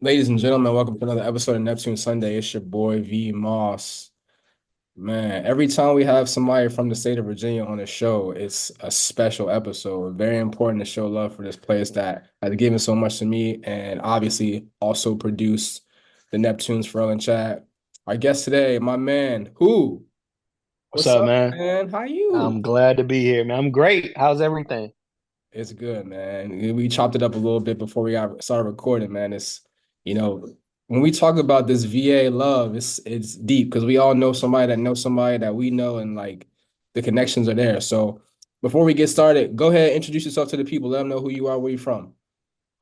Ladies and gentlemen, welcome to another episode of Neptune Sunday. It's your boy V Moss. Man, every time we have somebody from the state of Virginia on the show, it's a special episode. Very important to show love for this place that has given so much to me and obviously also produced the Neptunes for Ellen Chat. Our guest today, my man, who? What's What's up, up, man? man? How you? I'm glad to be here, man. I'm great. How's everything? It's good, man. We chopped it up a little bit before we got started recording, man. You know, when we talk about this VA love, it's deep because we all know somebody that we know, and like the connections are there. So before we get started, go ahead, introduce yourself to the people. Let them know who you are, where you're from.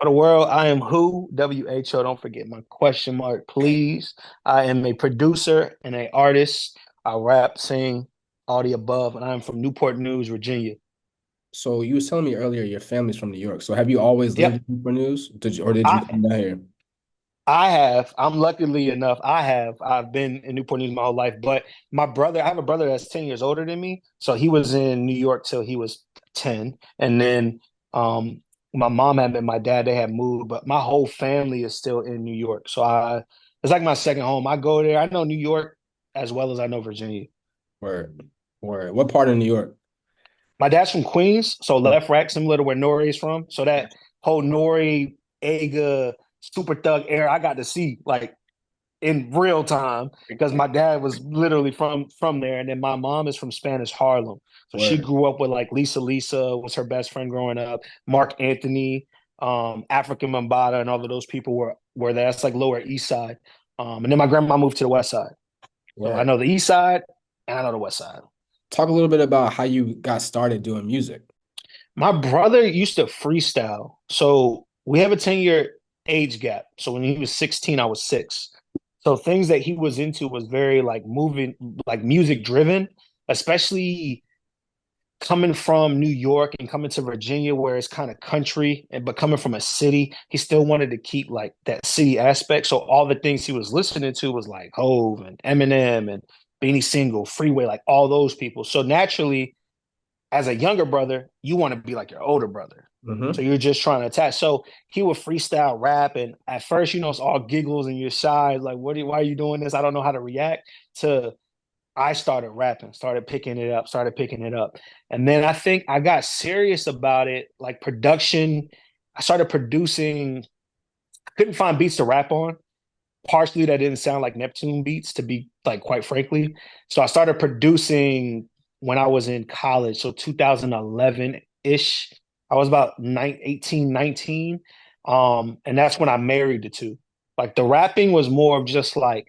For the world, I am who? WHO. Don't forget my question mark, please. I am a producer and an artist. I rap, sing, all the above, and I'm from Newport News, Virginia. So you was telling me earlier your family's from New York. So have you always lived Yep. in Newport News? Or did you I come down here? I have. I'm luckily enough. I've been in Newport News my whole life. But I have a brother that's 10 years older than me. So he was in New York till he was 10. And then my mom and my dad, they had moved, but my whole family is still in New York. It's like my second home. I go there. I know New York as well as I know Virginia. Word, word. What part of New York? My dad's from Queens, so left rack, similar to where Nori is from. So that whole Nori, Aga, Super Thug era, I got to see like in real time because my dad was literally from there, and then my mom is from Spanish Harlem, so she Word. grew up with like Lisa was her best friend growing up, Mark Anthony, African Mambata, and all of those people were there. That's like Lower East Side, and then my grandma moved to the West Side, so I Word. know the East Side and I know the West Side. Talk a little bit about how you got started doing music. My brother used to freestyle, so we have a 10-year age gap. So when he was 16, I was 6. So things that he was into was very like moving, like music driven, especially coming from New York and coming to Virginia where it's kind of country and but coming from a city, he still wanted to keep like that city aspect. So all the things he was listening to was like Hove and Eminem and Beanie Single, Freeway, like all those people. So naturally, as a younger brother, you want to be like your older brother. So Hmm. you're just trying to attach. So he would freestyle rap, and at first, it's all giggles and you're shy, like, why are you doing this? I don't know how to react. To I started rapping, started picking it up, and then I think I got serious about it, like production. I started producing. Couldn't find beats to rap on. Partially, that didn't sound like Neptune beats, to be like quite frankly. So I started producing when I was in college, so 2011 ish. I was about 18, 19. And that's when I married the two. Like the rapping was more of just like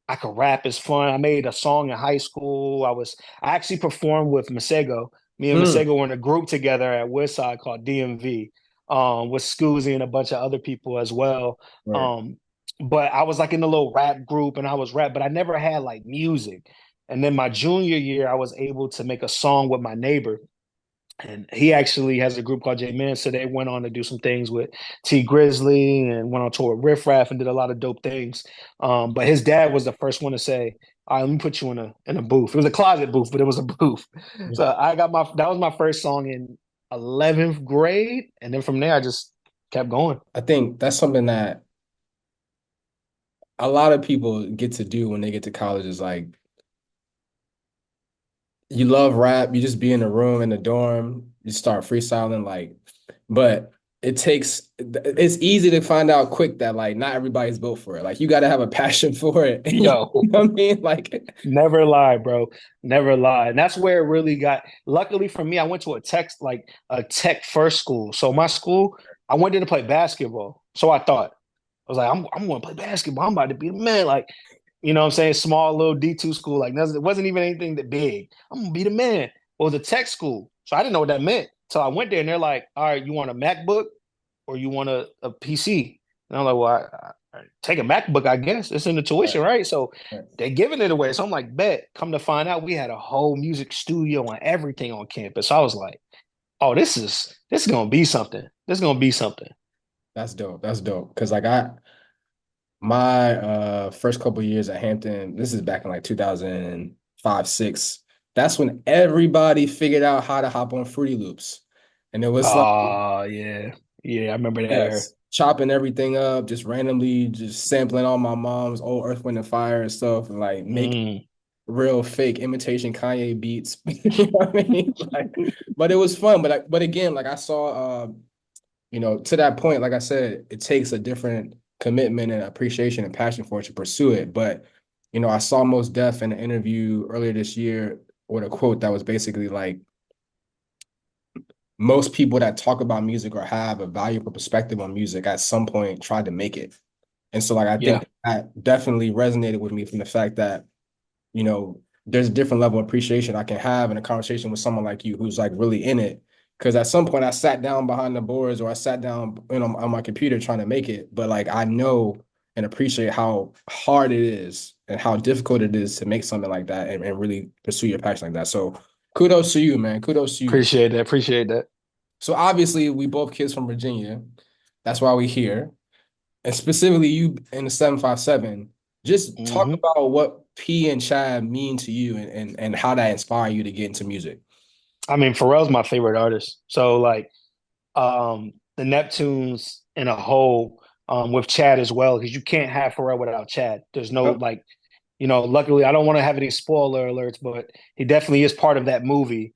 I could rap is fun. I made a song in high school. I actually performed with Masego. Me and Mm. Masego were in a group together at Woodside called DMV, with Scoozy and a bunch of other people as well. Word. Um, but I was like in a little rap group and I was rap, but I never had like music. And then my junior year, I was able to make a song with my neighbor. And he actually has a group called J Man. So they went on to do some things with T Grizzly and went on tour with Riff Raff and did a lot of dope things. But his dad was the first one to say, "All right, let me put you in a booth." It was a closet booth, but it was a booth. So that was my first song in 11th grade. And then from there, I just kept going. I think that's something that a lot of people get to do when they get to college is like you love rap, you just be in the room in the dorm, you start freestyling but it's easy to find out quick that like not everybody's built for it. Like you got to have a passion for it. You Yo, know what I mean? Like never lie, bro. Never lie. And that's where it really got. Luckily for me, I went to a tech first school. So my school, I went there to play basketball. So I thought, I was like, I'm going to play basketball. I'm about to be the man. Like, you know what I'm saying? Small little D2 school. Like, it wasn't even anything that big. I'm going to be the man. Well, it was a tech school. So I didn't know what that meant. So I went there and they're like, all right, you want a MacBook or you want a PC? And I'm like, well, I take a MacBook, I guess. It's in the tuition, right, right? So right. they're giving it away. So I'm like, bet. Come to find out, we had a whole music studio and everything on campus. So I was like, oh, this is gonna be something. This is gonna be something. That's dope. That's dope. Cause like I my first couple years at Hampton, this is back in like 2005, 6. That's when everybody figured out how to hop on Fruity Loops. And it was like Oh yeah. Yeah, I remember that era. yes. chopping everything up, just randomly just sampling all my mom's old Earth, Wind and Fire and stuff, and like make Mm. real fake imitation Kanye beats. You know what I mean? Like, but it was fun. But again, like I saw to that point, like I said, it takes a different commitment and appreciation and passion for it to pursue it. But I saw Mos Def in an interview earlier this year with a quote that was basically like most people that talk about music or have a valuable perspective on music at some point tried to make it. And so like I Yeah, think that definitely resonated with me from the fact that there's a different level of appreciation I can have in a conversation with someone like you who's like really in it. Because at some point I sat down behind the boards or I sat down, on my computer trying to make it, but like I know and appreciate how hard it is and how difficult it is to make something like that and really pursue your passion like that. So kudos to you, man. Kudos to you. appreciate that. Appreciate that. So obviously we both kids from Virginia. That's why we here. And specifically you in the 757, just talk Hmm. about what P and Chad mean to you and how that inspire you to get into music. I mean, Pharrell's my favorite artist. So like the Neptunes in a whole, with Chad as well, because you can't have Pharrell without Chad. There's no Yep. like, luckily I don't want to have any spoiler alerts, but he definitely is part of that movie,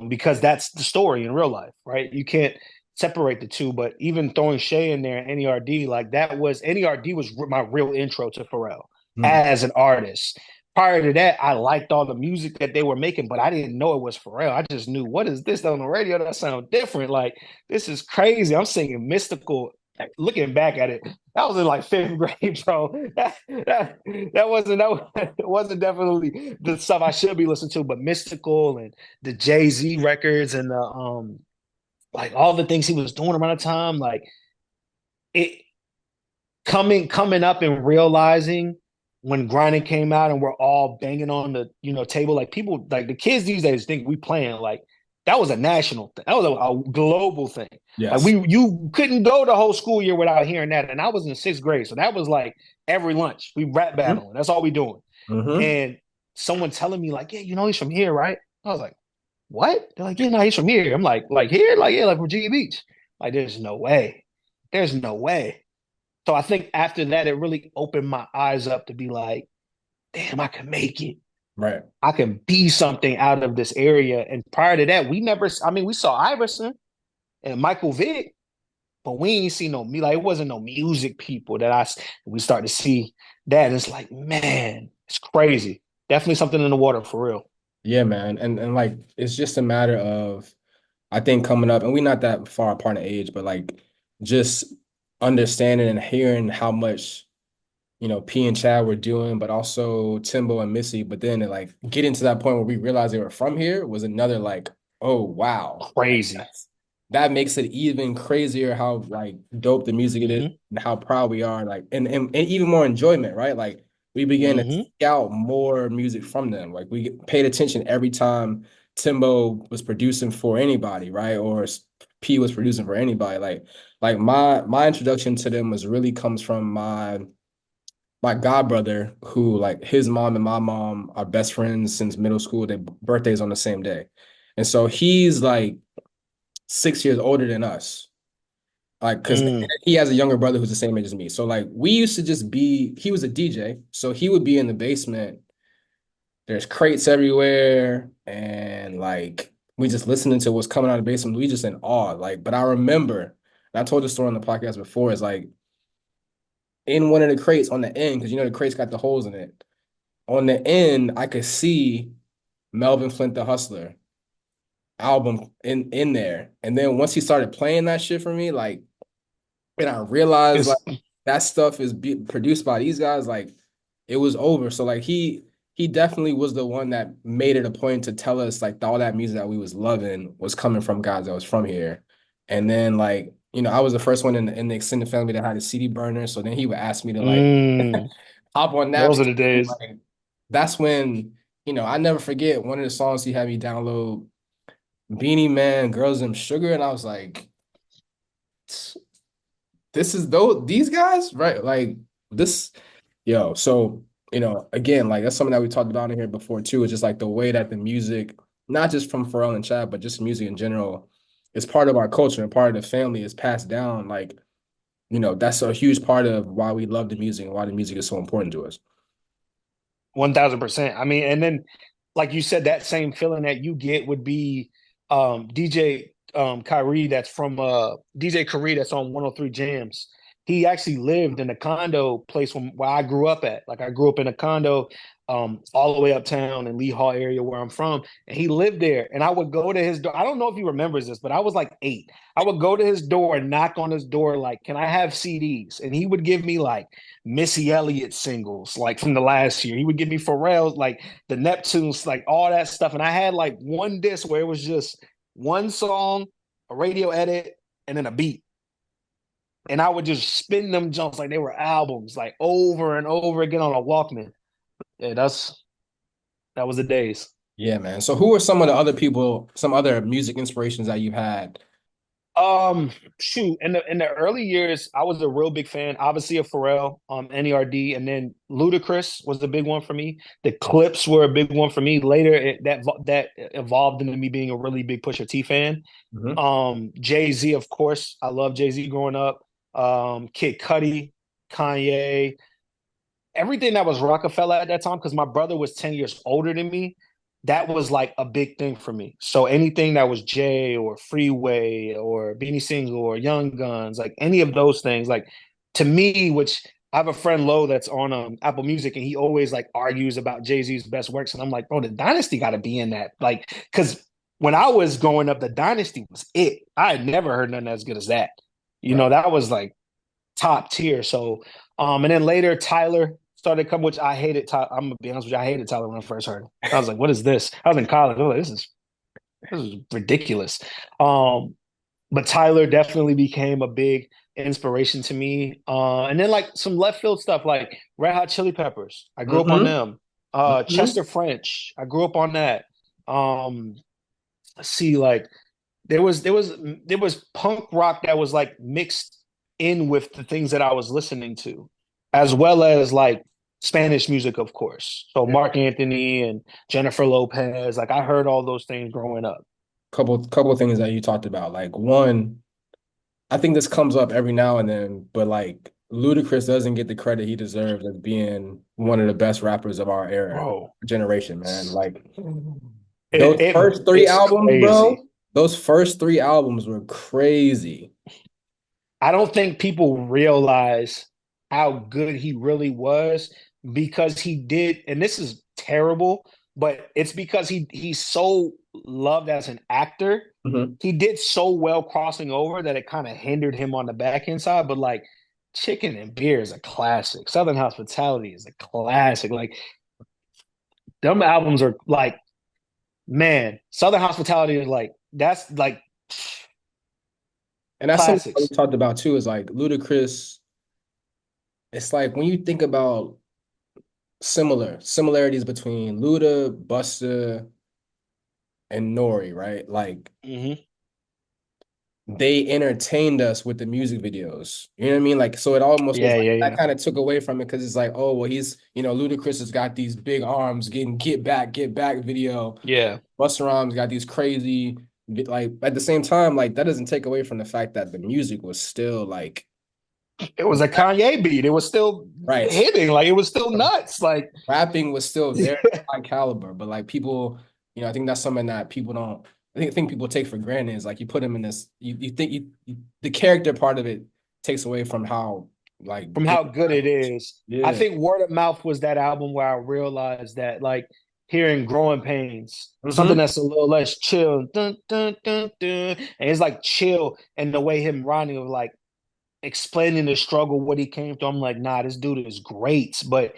because that's the story in real life, right? You can't separate the two. But even throwing Shay in there and NERD, like that was NERD was my real intro to Pharrell Mm. as an artist. Prior to that, I liked all the music that they were making, but I didn't know it was Pharrell. I just knew, what is this on the radio that sounds different? Like, this is crazy. I'm singing mystical. Like, looking back at it, that was in like fifth grade, bro. That wasn't definitely the stuff I should be listening to, but mystical and the Jay-Z records and the like all the things he was doing around the time, like it coming up and realizing when grinding came out and we're all banging on the table, like people, like the kids these days think we playing like that was a national thing, that was a global thing. Like Yes. you couldn't go the whole school year without hearing that, and I was in sixth grade, so that was like every lunch we rap Mm-hmm. battling. That's all we doing. Mm-hmm. And someone telling me like, yeah, he's from here, right? I was like, what? They're like, yeah, no, he's from here. I'm like here, like yeah, like Virginia Beach. Like there's no way, there's no way. So I think after that, it really opened my eyes up to be like, damn, I can make it. Right. I can be something out of this area. And prior to that, we saw Iverson and Michael Vick, but we ain't see no, like, it wasn't no music people we start to see that. And it's like, man, it's crazy. Definitely something in the water for real. Yeah, man. And like it's just a matter of I think coming up, and we're not that far apart in age, but like just understanding and hearing how much P and Chad were doing, but also Timbo and Missy. But then like getting to that point where we realized they were from here was another like, oh wow. Like Crazy. that makes it even crazier how like dope the music it is Mm-hmm. and how proud we are. Like and even more enjoyment, right? Like we began to Mm-hmm. seek out more music from them. Like we paid attention every time Timbo was producing for anybody, right? Or P was producing for anybody. Like my introduction to them was really comes from my god brother who like his mom and my mom are best friends since middle school. Their birthdays on the same day. And so he's like 6 years older than us. Like, because Mm. he has a younger brother who's the same age as me. So like we used to just be, he was a DJ. So he would be in the basement. There's crates everywhere. And like we just listening to what's coming out of the basement. We just in awe. Like, but I remember, and I told the story on the podcast before, is like in one of the crates on the end, because the crates got the holes in it. On the end, I could see Melvin Flint the Hustler album in there. And then once he started playing that shit for me, like, and I realized like It's that stuff is produced by these guys, like it was over. So like he definitely was the one that made it a point to tell us like all that music that we was loving was coming from guys that was from here. And then like, I was the first one in the extended family that had a CD burner. So then he would ask me to like mm, hop on those are Napster. the days. Like that's when, I never forget one of the songs he had me download, Beanie Man, Girls Them Sugar. And I was like, this is these guys, right? Like this, yo. So, again, like that's something that we talked about in here before too. Is just like the way that the music, not just from Pharrell and Chad, but just music in general, is part of our culture and part of the family is passed down. Like that's a huge part of why we love the music and why the music is so important to us. 1000%. I mean, and then like you said, that same feeling that you get would be DJ Kyrie that's from DJ Kyrie that's on 103 Jams. He actually lived in a condo place where I grew up at. Like I grew up in a condo all the way uptown in Lee Hall area where I'm from. And he lived there. And I would go to his door. I don't know if he remembers this, but I was like 8. I would go to his door and knock on his door, like, can I have CDs? And he would give me like Missy Elliott singles, like from the last year. He would give me Pharrell's, like the Neptunes, like all that stuff. And I had like one disc where it was just one song, a radio edit, and then a beat. And I would just spin them jumps like they were albums, like over and over again on a Walkman. Yeah, that was the days. Yeah, man. So who are some of the other people, some other music inspirations that you had? Shoot, in the early years, I was a real big fan, obviously of Pharrell, NERD, and then Ludacris was the big one for me. The Clips were a big one for me. Later, that evolved into me being a really big Pusha T fan. Mhm. Jay-Z, of course, I love Jay-Z growing up. Kid Cudi, Kanye, everything that was Rockefeller at that time, because my brother was 10 years older than me, that was like a big thing for me. So anything that was Jay or Freeway or Beanie Siegel or Young Guns, like any of those things, like to me, which I have a friend Lo that's on Apple Music, and he always like argues about Jay-Z's best works, and I'm like, bro, the Dynasty got to be in that, like, because when I was growing up, the Dynasty was it. I had never heard nothing as good as that. Right. That was like top tier. So, and then later Tyler started coming, which I hated. I'm gonna be honest with you, I hated Tyler when I first heard him. I was like, "What is this?" I was in college. I was like, "This is ridiculous." Um, but Tyler definitely became a big inspiration to me. And then like some left field stuff, like Red Hot Chili Peppers. I grew up on Hmm. them. Hmm. Chester French. I grew up on that. Um, let's see, like there was punk rock that was like mixed in with the things that I was listening to, as well as like Spanish music, of course. So Yeah. Mark Anthony and Jennifer Lopez, like I heard all those things growing up. Couple things that you talked about. Like one, I think this comes up every now and then, but like Ludacris doesn't get the credit he deserves as being one of the best rappers of our era, Bro, generation, man. it's Like it, those it first three it's albums, crazy. bro. Those first three albums were crazy. I don't think people realize how good he really was because he did, and this is terrible, but it's because he's so loved as an actor. Mhm. He did so well crossing over that it kind of hindered him on the back end side. But like Chicken and Beer is a classic. Southern Hospitality is a classic. Like them albums are like, man, Southern Hospitality is like that's like And that's something that we classics. talked about too, is like Ludacris. It's like when you think about similarities between Luda, Busta, and Nori, right? Like Hmm. they entertained us with the music videos. You know what I mean? Like, so it almost was Yeah, like yeah, that yeah, kind of took away from it because it's like, oh, well, Ludacris has got these big arms getting get back video. yeah. Busta Rhymes got these crazy, like at the same time, like that doesn't take away from the fact that the music was still like, It was a Kanye beat. It was still right. hitting. Like it was still nuts. Like Rapping was still very high caliber, but like people, I think that's something that people don't. I think people take for granted is like you put him in this. You think the character part of it takes away from how like from good how the good it rapper is. is. I Yeah. think Word of Mouth was that album where I realized that like hearing Growing Pains, something Mm-hmm. that's a little less chill, dun, dun, dun, dun, and it's like chill and the way him rhyming of like explaining the struggle, what he came through. I'm like, nah, this dude is great. But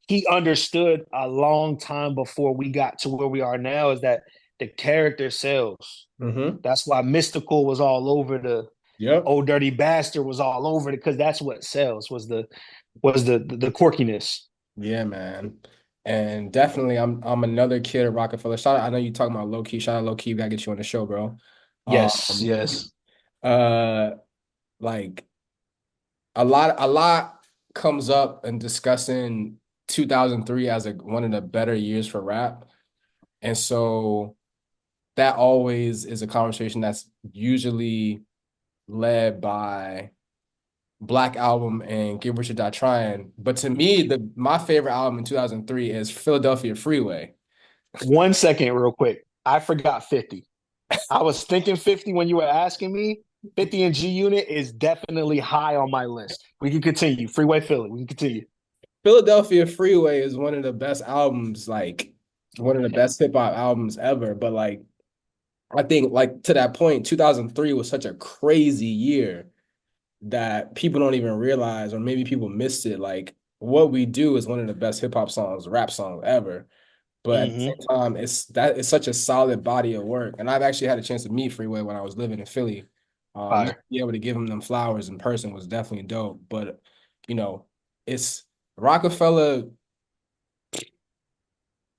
he understood a long time before we got to where we are now is that the character sells. Mm-hmm. That's why Mystical was all over the Yep. Old Dirty Bastard was all over it because that's what sells was the quirkiness. Yeah, man. And definitely, I'm another kid at Rockefeller. Shout out, I know you talking about low key. Shout out low key. We gotta get you on the show, bro. Yes, Um, yes. uh, like a lot comes up in discussing 2003 as one of the better years for rap. And so that always is a conversation that's usually led by Black Album and Get Rich or Die Trying. But to me, the my favorite album in 2003 is Philadelphia Freeway. 1 second, real quick. I forgot 50. I was thinking 50 when you were asking me. 50 and G Unit is definitely high on my list. We can continue. Freeway Philly. We can continue. Philadelphia Freeway is one of the best albums, like one of the Yeah. best hip hop albums ever. But like I think like to that point, 2003 was such a crazy year that people don't even realize, or maybe people missed it. Like What We Do is one of the best hip hop songs, rap songs ever. But at the Mm-hmm. same time, it's such a solid body of work. And I've actually had a chance to meet Freeway when I was living in Philly. Just Fire. to be able to give him them flowers in person was definitely dope. But you know, it's Rockefeller,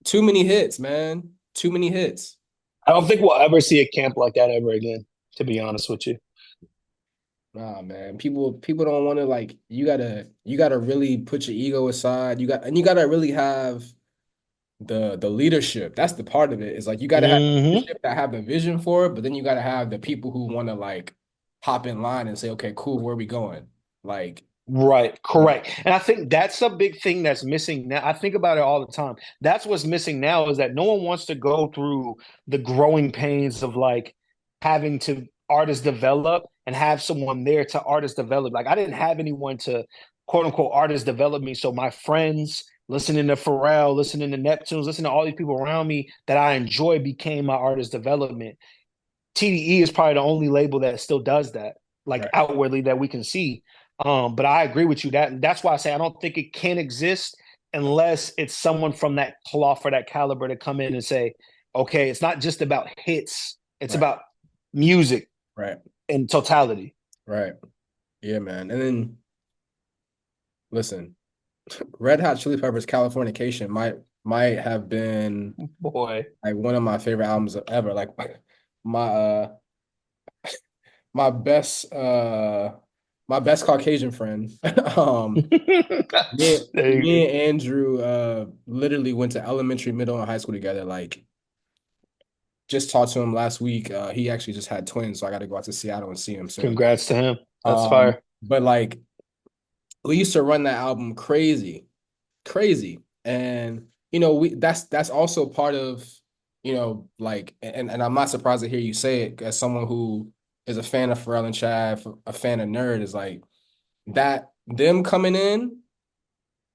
too many hits, man. Too many hits. I don't think we'll ever see a camp like that ever again, to be honest with you. Nah, man. People don't want to like you gotta really put your ego aside. You gotta really have the leadership. That's the part of it. Is like you gotta have Mm-hmm. leadership that have the vision for it, but then you gotta have the people who want to like hop in line and say, okay, cool, where are we going? Like, Right, you know, correct. And I think that's a big thing that's missing now. I think about it all the time. That's what's missing now is that no one wants to go through the growing pains of like having to artist develop and have someone there to artist develop. Like I didn't have anyone to quote unquote artist develop me. So my friends listening to Pharrell, listening to Neptunes, listening to all these people around me that I enjoy became my artist development. TDE is probably the only label that still does that, like right, outwardly that we can see. But I agree with you that's why I say I don't think it can exist unless it's someone from that cloth or that caliber to come in and say, okay, it's not just about hits, it's right, about music right, in totality. right. Yeah, man. And then listen, Red Hot Chili Peppers Californication might have been Boy. like one of my favorite albums ever. Like my my best my best Caucasian friend. Me, There you go. me and Andrew literally went to elementary, middle, and high school together. Like just talked to him last week. He actually just had twins, so I got to go out to Seattle and see him soon. Congrats to him. That's fire. But like we used to run that album crazy, crazy. And we that's also part of, like and I'm not surprised to hear you say it as someone who is a fan of Pharrell and Chad, a fan of Nerd, is like that them coming in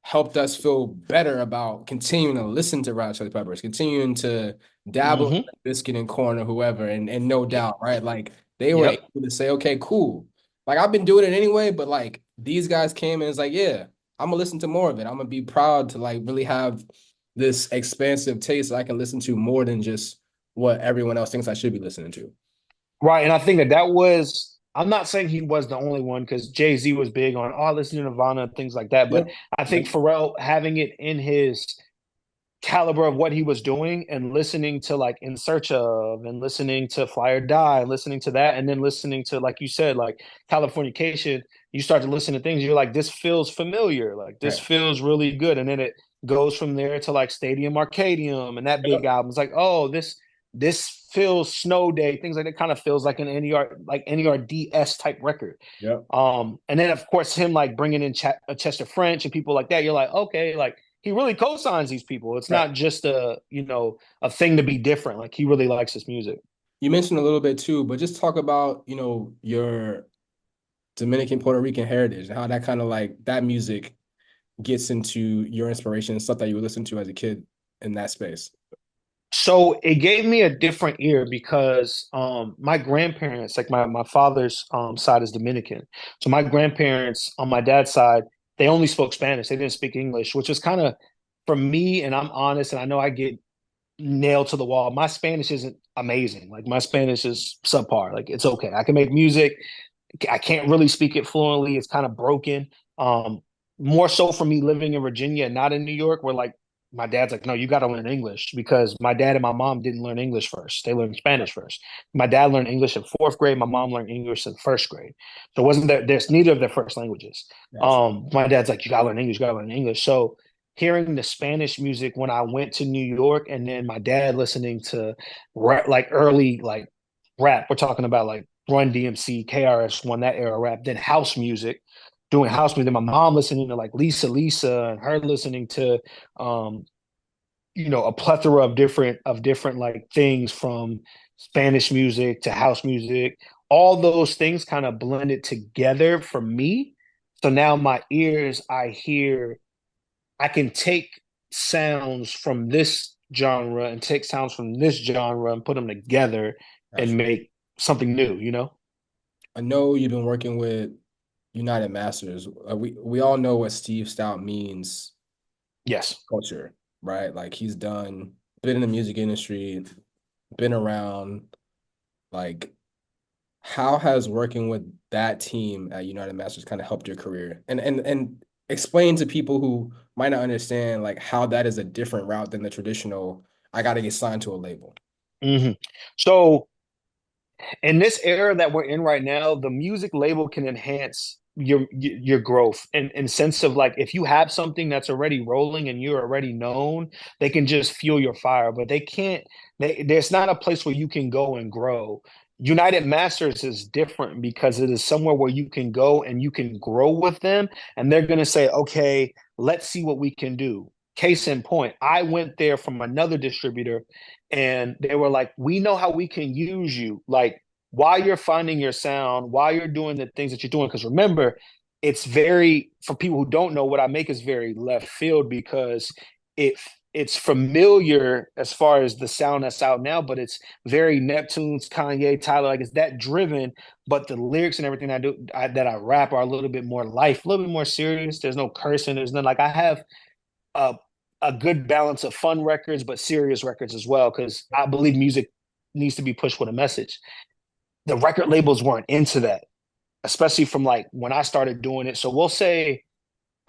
helped us feel better about continuing to listen to Red Hot Chili Peppers, continuing to dabble Mm-hmm. in Biscuit and Corn or whoever, and no doubt, right? Like they were Yep. able to say, okay, cool. Like I've been doing it anyway, but like these guys came and it's like, yeah, I'm gonna listen to more of it. I'm gonna be proud to like really have this expansive taste that I can listen to more than just what everyone else thinks I should be listening to. Right. And I think that was, I'm not saying he was the only one because Jay-Z was big on, oh, listen to Nirvana and things like that. But Yep. I think Yep. Pharrell having it in his caliber of what he was doing and listening to like In Search of and listening to Fly or Die and listening to that and then listening to like you said like Californication, you start to listen to things you're like this feels familiar, like this Right. feels really good, and then it goes from there to like Stadium Arcadium and that big Yep. album. It's like, oh, this feels Snow Day, things like that kind of feels like an NER like NERDS type record. Yep. And then of course him like bringing in Chester French and people like that. You're like, okay, like he really co-signs these people. It's Right. not just a thing to be different. Like he really likes this music. You mentioned a little bit too, but just talk about, your Dominican Puerto Rican heritage and how that kind of like that music gets into your inspiration and stuff that you would listen to as a kid in that space. So it gave me a different ear because my grandparents, like my father's side is Dominican. So my grandparents on my dad's side, they only spoke Spanish. They didn't speak English, which was kind of for me, and I'm honest, and I know I get nailed to the wall. My Spanish isn't amazing. Like my Spanish is subpar. Like it's okay. I can make music. I can't really speak it fluently. It's kind of broken. Um, More so for me living in Virginia and not in New York, where like my dad's like, no, you got to learn English because my dad and my mom didn't learn English first. They learned Spanish first. My dad learned English in fourth grade. My mom learned English in first grade. So it wasn't there's neither of their first languages. Gotcha. My dad's like, you got to learn English, you got to learn English. So hearing the Spanish music when I went to New York, and then my dad listening to like early like rap. We're talking about like Run DMC, KRS One, that era rap, then house music. doing house music. My mom listening to like Lisa and her listening to um, a plethora of different like things from Spanish music to house music. All those things kind of blended together for me. So now my ears, I can take sounds from this genre and take sounds from this genre and put them together and Gotcha. make something new, you know? I know you've been working with United Masters. We all know what Steve Stoute means Yes. culture, right? Like he's been in the music industry, been around. Like, how has working with that team at United Masters kind of helped your career? And explain to people who might not understand like how that is a different route than the traditional, I gotta get signed to a label. hmm So in this era that we're in right now, the music label can enhance your growth in sense of like if you have something that's already rolling and you're already known, they can just fuel your fire, but they can't. There's not a place where you can go and grow. United Masters is different because it is somewhere where you can go and you can grow with them, and they're going to say, okay, let's see what we can do. Case in point, I went there from another distributor and they were like, we know how we can use you. Like, while you're finding your sound, while you're doing the things that you're doing, because remember, it's very, for people who don't know, what I make is very left field because it it's familiar as far as the sound that's out now, but it's very Neptunes, Kanye, Tyler, like it's that driven. But the lyrics and everything that I rap are a little bit more life, a little bit more serious. There's no cursing. There's none like I have a a good balance of fun records, but serious records as well, because I believe music needs to be pushed with a message. The record labels weren't into that, especially from like when I started doing it. So we'll say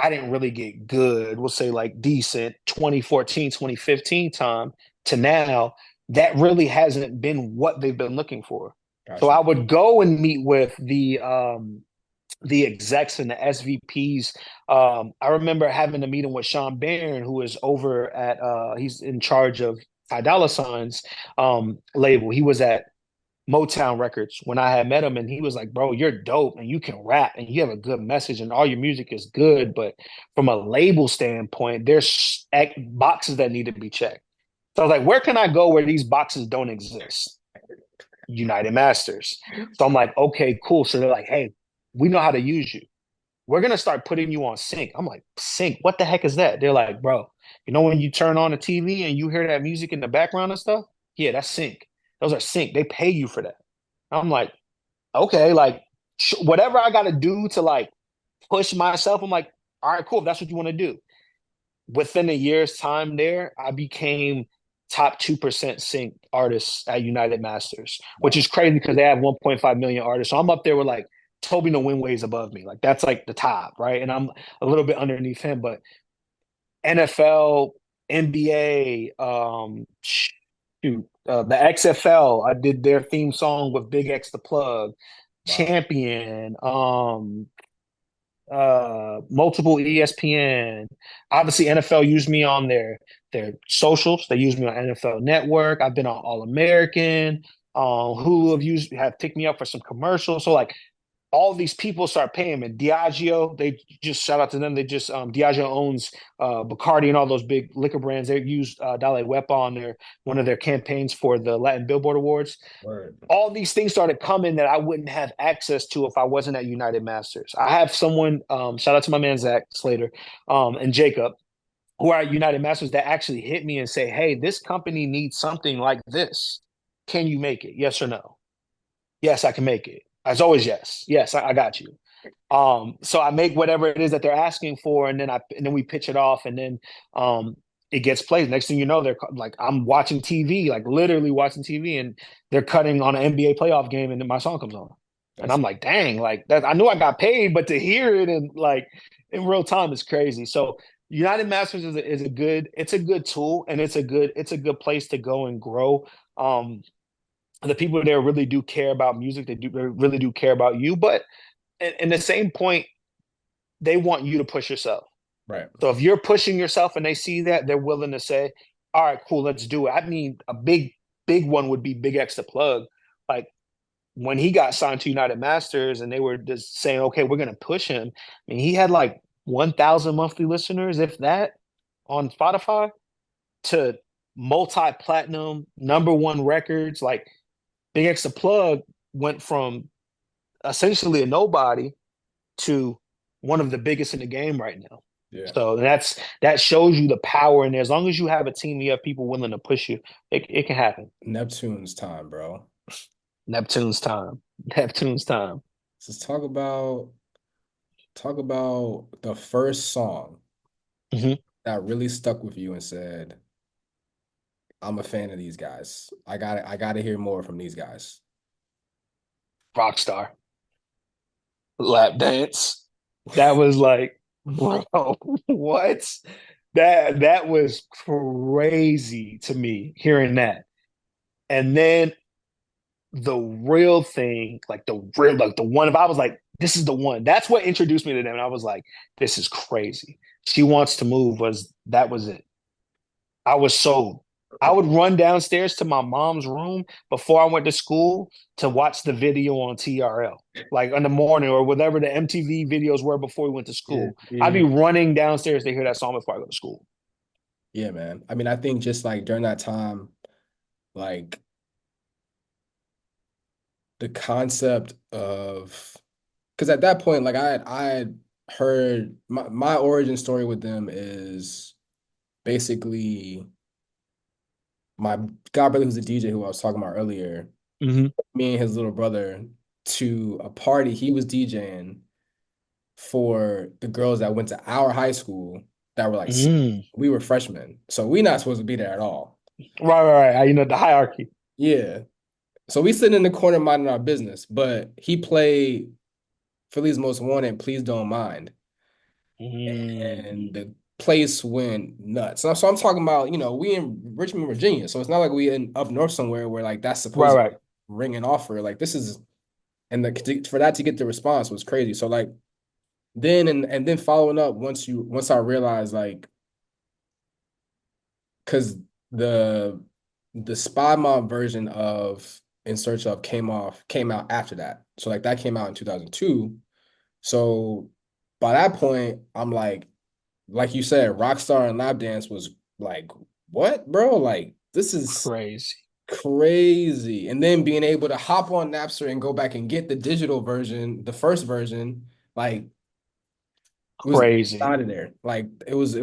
I didn't really get good. We'll say like decent 2014, 2015 time to now. That really hasn't been what they've been looking for. So Gotcha. I would go and meet with the execs and the SVPs. I remember having a meeting with Sean Barron, who is over at he's in charge of Ty Dolla Sign's label. He was at Motown Records when I had met him, and he was like, "Bro, you're dope, and you can rap, and you have a good message, and all your music is good, but from a label standpoint, there's boxes that need to be checked." So I was like, "Where can I go where these boxes don't exist?" United Masters. So I'm like, "Okay, cool." So they're like, "Hey, we know how to use you. We're gonna start putting you on sync." I'm like, "Sync? What the heck is that?" They're like, "Bro, you know when you turn on the TV and you hear that music in the background and stuff? Yeah, that's sync. Those are sync. They pay you for that." I'm like, okay, like whatever I got to do to like push myself. I'm like, all right, cool. If that's what you want to do. Within a year's time there, I became top 2% sync artists at United Masters, which Wow. is crazy because they have 1.5 million artists. So I'm up there with like Toby No Winway's above me. Like that's like the top, right? And I'm a little bit underneath him, but NFL, NBA, the XFL. I did their theme song with Big X the Plug, Wow. Champion, multiple ESPN. Obviously, NFL used me on their socials. They used me on NFL Network. I've been on All American. Hulu have picked me up for some commercials. So like all these people start paying me. Diageo, they just shout out to them. They just Diageo owns Bacardi and all those big liquor brands. They used Dale Wepa on their one of their campaigns for the Latin Billboard Awards. Word. All these things started coming that I wouldn't have access to if I wasn't at United Masters. I have someone, shout out to my man Zach Slater, and Jacob, who are at United Masters that actually hit me and say, "Hey, this company needs something like this. Can you make it? Yes or no?" Yes, I can make it. As always, yes. Yes, I got you. So I make whatever it is that they're asking for, and then we pitch it off, and then it gets played. Next thing you know, they're like I'm watching TV, like literally watching TV, and they're cutting on an NBA playoff game, and then my song comes on, and That's I'm like, dang, like that. I knew I got paid, but to hear it and like in real time is crazy. So United Masters is a good tool, and it's a good place to go and grow. Um, the people there really do care about music. They really do care about you, but in the same point, they want you to push yourself. right. So if you're pushing yourself and they see that, they're willing to say, "All right, cool, let's do it." I mean, a big one would be Big X the Plug. Like when he got signed to United Masters and they were just saying, okay, we're gonna push him. I mean, he had like 1,000 monthly listeners, if that, on Spotify to multi-platinum number one records. Like Big X the Plug went from essentially a nobody to one of the biggest in the game right now. Yeah. So that shows you the power in there. As long as you have a team, you have people willing to push you. It can happen. Neptune's time, bro. Neptune's time. Neptune's time. Let's talk about the first song Mm-hmm. that really stuck with you and said, I'm a fan of these guys. I gotta hear more from these guys. Rockstar. Lap dance. That was like, bro, what? That was crazy to me hearing that. And then the real thing, like the one, if I was like, this is the one, that's what introduced me to them. And I was like, this is crazy. She Wants to Move was it. I was sold. I would run downstairs to my mom's room before I went to school to watch the video on TRL, like in the morning or whatever the MTV videos were before we went to Yeah, school. I'd yeah, be running downstairs to hear that song before I go to school. yeah, man. I mean, I think just like during that time, like the concept of because at that point, like I had heard my origin story with them is basically my god brother who's a DJ who I was talking about earlier, Mm-hmm. me and his little brother to a party he was DJing for the girls that went to our high school that were like Mm. we were freshmen. So we not supposed to be there at all. Right. You know, the hierarchy. Yeah. So we sitting in the corner minding our business, but he played Philly's Most Wanted, Please Don't Mind. Mm. And the place went nuts. So I'm talking about, we in Richmond, Virginia. So it's not like we in up north somewhere where like that's supposed to Right. ring an offer. Like this is and for that to get the response was crazy. So like then and then following up once I realized like because the the Spy Mob version of In Search of came out after that. So like that came out in 2002. So by that point, I'm like you said, Rockstar and Lap Dance was like, what, bro? Like this is Crazy. crazy. And then being able to hop on Napster and go back and get the digital version, the first version, like it was Crazy. out of there. Like it was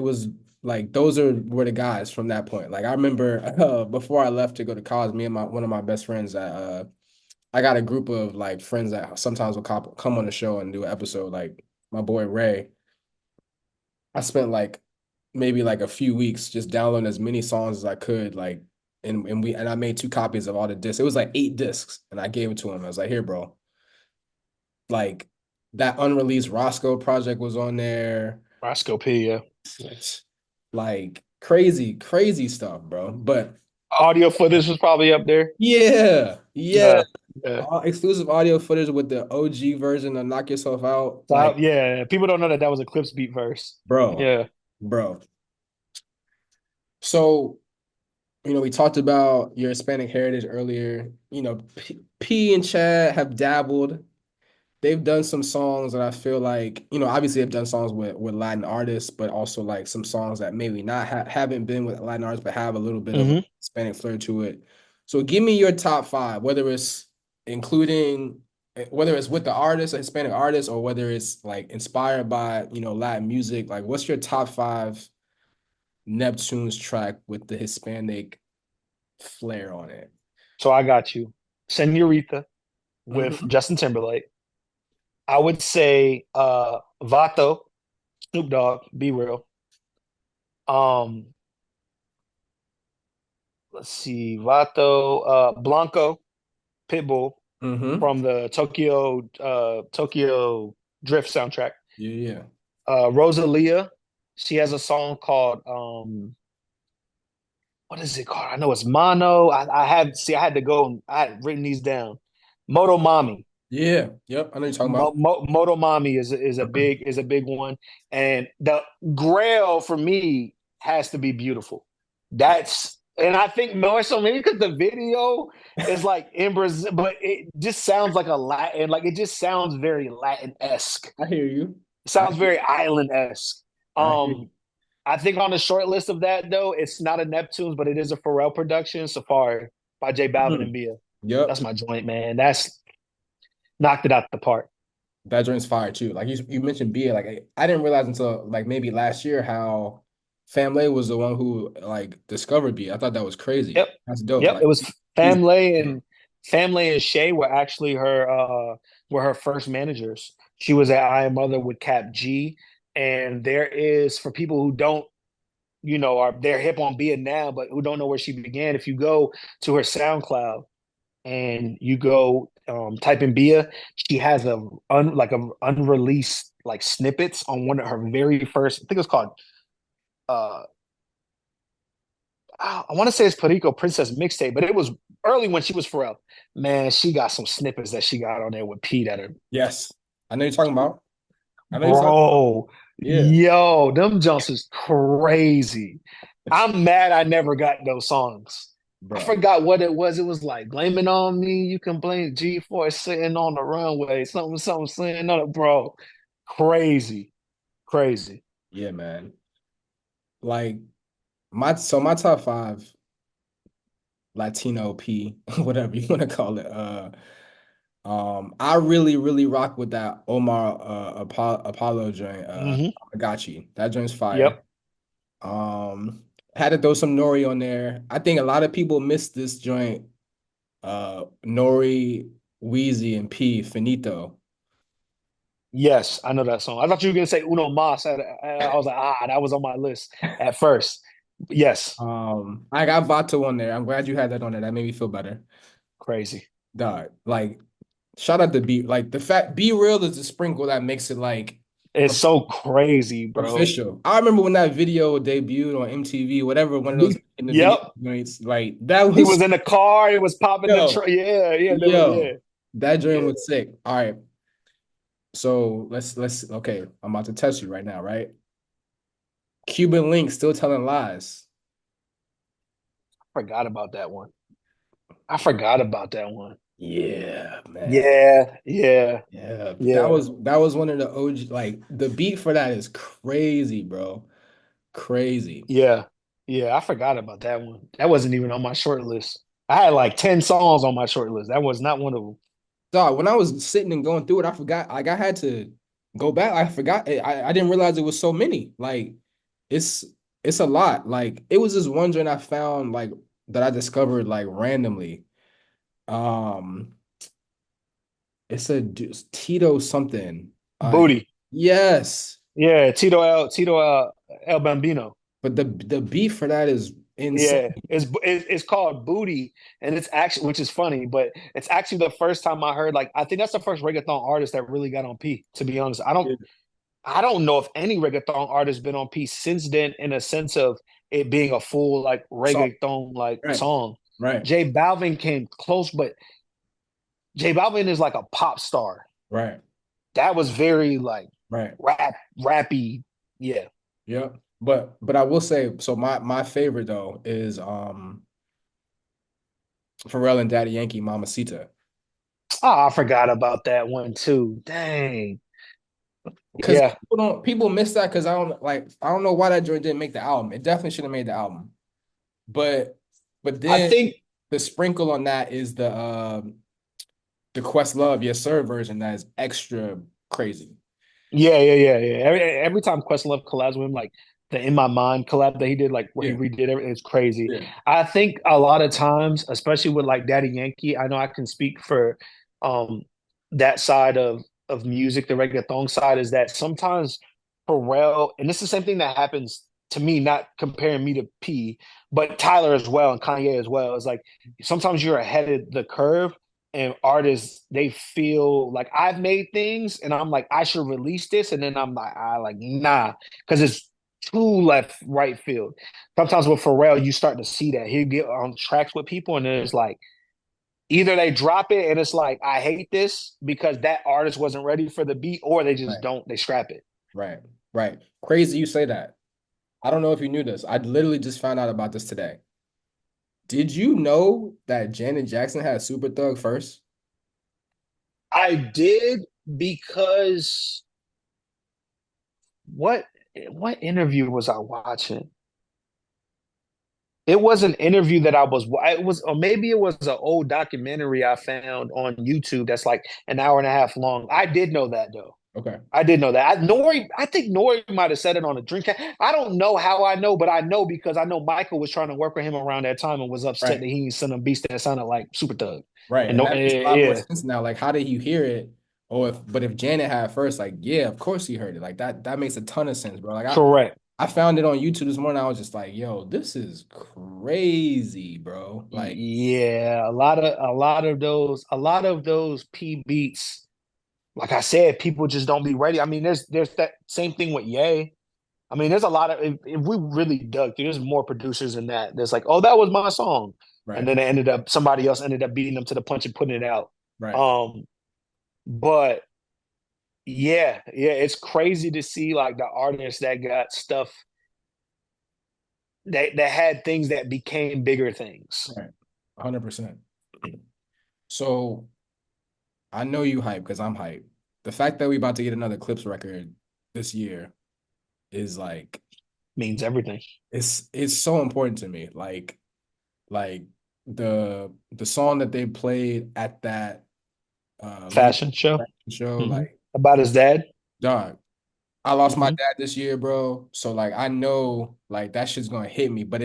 like those were the guys from that point. Like I remember before I left to go to college, me and my one of my best friends that I got a group of like friends that sometimes will come on the show and do an episode. Like my boy Ray, I spent like maybe like a few weeks just downloading as many songs as I could. Like and I made two copies of all the discs. It was like 8 discs, and I gave it to him. I was like, here, bro. Like that unreleased Roscoe project was on there. Roscoe P, yeah. Like crazy, crazy stuff, bro. But Audio footage was probably up there. yeah, yeah. Yeah. Yeah. Exclusive audio footage with the OG version of Knock Yourself Out. So, Like, yeah. People don't know that was a Clips beat verse. bro, Yeah. bro. So, we talked about your Hispanic heritage earlier. P and Chad have dabbled. They've done some songs that I feel like, obviously they've done songs with Latin artists, but also like some songs that maybe not haven't been with Latin artists, but have a little bit of a Hmm. Hispanic flair to it. So give me your top five, including whether it's with the artist, a Hispanic artist, or whether it's like inspired by, Latin music. Like what's your top five Neptunes track with the Hispanic flair on it? So I got you. Senorita with Hmm. Justin Timberlake. I would say Vato, Snoop Dogg, Be Real. Um, let's see, Vato, Blanco, Pitbull Hmm. from the Tokyo Drift soundtrack. Yeah, yeah. Rosalia, she has a song called what is it called? I know it's Mono. I had to go. I had written these down. Moto Mami. Yeah. Yep. I know you're talking about. Moto Mami is a big one, and the Grail for me has to be beautiful. That's And I think more so maybe because the video is like in Brazil, but it just sounds like a Latin, like it just sounds very Latin-esque. I hear you. It I sounds hear very island-esque. I hear you. Um, I think on the short list of that though, it's not a Neptunes, but it is a Pharrell production, Safari by J Balvin and Mhm. Bia. That's Yep. my joint, man. That's knocked it out the park. That joint's fire too. Like you mentioned Bia, like I didn't realize until like maybe last year how Family was the one who like discovered Bia. I thought that was crazy. Yep. That's dope. Yep. Like It was he's Family and Shay were actually her first managers. She was at I Am Mother with Cap G. And there is for people who don't, are they're hip on Bia now, but who don't know where she began. If you go to her SoundCloud and you go type in Bia, she has a unreleased like snippets on one of her very first. I think it's called uh I want to say it's Perico Princess mixtape, but it was early when she was Pharrell. Man, she got some snippets that she got on there with P that are yes. I know you're talking about. I know you're talking about. bro. Yeah, Yo, them jumps is crazy. I'm mad I never got those songs. I bro. forgot what it was. It was like blame it on me. You can blame G4 sitting on the runway. Something saying on it, bro. Crazy, crazy. Yeah, man. Like my top five Latino P, whatever you want to call it. I really rock with that Omar Apollo joint. Hmm. I got you. That joint's fire. Yep. Had to throw some Nori on there. I think a lot of people miss this joint. Nori, Wheezy, and P Finito. Yes, I know that song. I thought you were gonna say Uno Mas. I was like, that was on my list at first. Yes, I got Vato on there. I'm glad you had that on there. That made me feel better. crazy. Dog, like shout out to B. Like the fact Be Real is the sprinkle that makes it like It's so crazy, bro. official. I remember when that video debuted on MTV, whatever, one of those in the video Yep. joints. Like that He was was in the car. He was popping the yo, truck. Yeah, yeah, yeah, yo, that joint yeah. was sick. All right. So let's okay. I'm about to test you right now, right? Cuban Link still telling lies. Forgot about that one. I forgot about that one. Yeah, man. Yeah, yeah, Yeah. yeah, That was one of the OG like the beat for that is crazy, bro. Crazy. yeah, yeah. I forgot about that one. That wasn't even on my short list. I had like 10 songs on my short list. That was not one of them. Dog, when I was sitting and going through it, I forgot like I had to go back. I forgot I didn't realize it was so many. Like it's it's a lot. Like it was this one joint I found like that I discovered like randomly. Um it's a Tito something. Booty. Yes. Yeah, Tito El Bambino. But the beat for that is insane. Yeah, it's called Booty, and it's actually which is funny, but it's actually the first time I heard like I think that's the first reggaeton artist that really got on P. To be honest, Yeah. I don't know if any reggaeton artist been on P since then in a sense of it being a full like So reggaeton like right, song. right, J Balvin came close, but J Balvin is like a pop star. right, That was very like right. rappy. Yeah. Yeah. But I will say, so my favorite though is Pharrell and Daddy Yankee Mamacita. Oh, I forgot about that one too. Dang. Because Yeah. people miss that because I don't know why that joint didn't make the album. It definitely should have made the album. But but I then think the sprinkle on that is the Questlove Yes Sir version that is extra crazy. yeah. Every time Questlove collabs with him, like the In My Mind collab that he did, like where he Yeah, redid everything, it's crazy. yeah, I think a lot of times, especially with like Daddy Yankee, I know I can speak for um that side of music, the reggaeton side, is that sometimes Pharrell, and it's the same thing that happens to me, not comparing me to P, but Tyler as well and Kanye as well. It's like sometimes you're ahead of the curve and artists they feel like I've made things and I'm like I should release this and then I'm like I like nah because it's too left right field. Sometimes with Pharrell you start to see that he'll get on tracks with people and then it's like either they drop it and it's like I hate this because that artist wasn't ready for the beat or they just right, don't they scrap it. right, right. Crazy you say that. I don't know if you knew this. I literally just found out about this today. Did you know that Janet Jackson had Super Thug first? I did because what what interview was I watching? It was an interview that I was it was or maybe it was an old documentary I found on YouTube that's like an hour and a half long. I did know that though. Okay. I did know that. I think Nori might have said it on a drink. I don't know how I know, but I know because I know Michael was trying to work with him around that time and was upset Right. that he didn't send him beats that sounded like Super Thug. Right. And And no, that makes a lot more yeah, sense now. Like, how did you hear it? Or if Janet had first, like, yeah, of course you heard it. Like that makes a ton of sense, bro. Like correct. I found it on YouTube this morning. I was just like, yo, this is crazy, bro. Like, Yeah, a lot of those P beats. Like I said, people just don't be ready. I mean, there's that same thing with Ye. I mean, there's a lot of if we really dug through, there's more producers than that. There's like, oh, that was my song, and right, then it ended up somebody else ended up beating them to the punch and putting it out. right, Um, but yeah, it's crazy to see like the artists that got stuff that had things that became bigger things. right. 100%. So I know you hype because I'm hype. The fact that we about to get another Clips record this year is like Means everything. it's so important to me. Like the song that they played at that Leon Fashion show. show, Hmm. like About his dad. dog. I lost my Hmm. dad this year, bro. So like I know like that shit's gonna hit me, but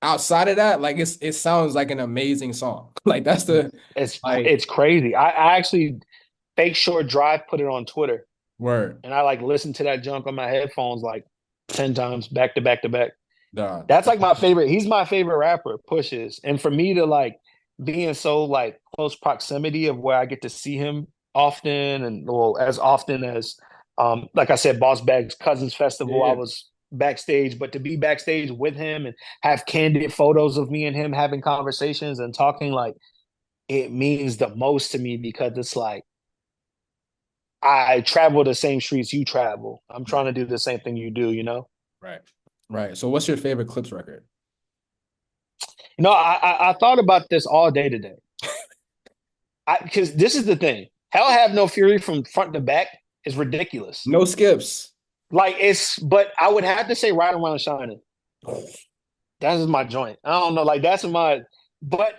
outside of that, like it sounds like an amazing song. Like that's the like It's crazy. I actually fake short drive put it on Twitter, word, and I like listened to that junk on my headphones like 10 times back to back to back. dog. That's like my favorite. He's my favorite rapper. Pushes, and for me to like be in so like close proximity of where I get to see him often, and well as often as like I said, Boss Bag's Cousins Festival, I Yeah, was backstage, but to be backstage with him and have candid photos of me and him having conversations and talking like it means the most to me because it's like I travel the same streets you travel. I'm trying right, to do the same thing you do, you know? right, right. So what's your favorite Clips record? You know, I thought about this all day today. Because this is the thing. Hell have no fury from front to back is ridiculous. No skips. Like but I would have to say right around shining. That's my joint. I don't know, like that's my but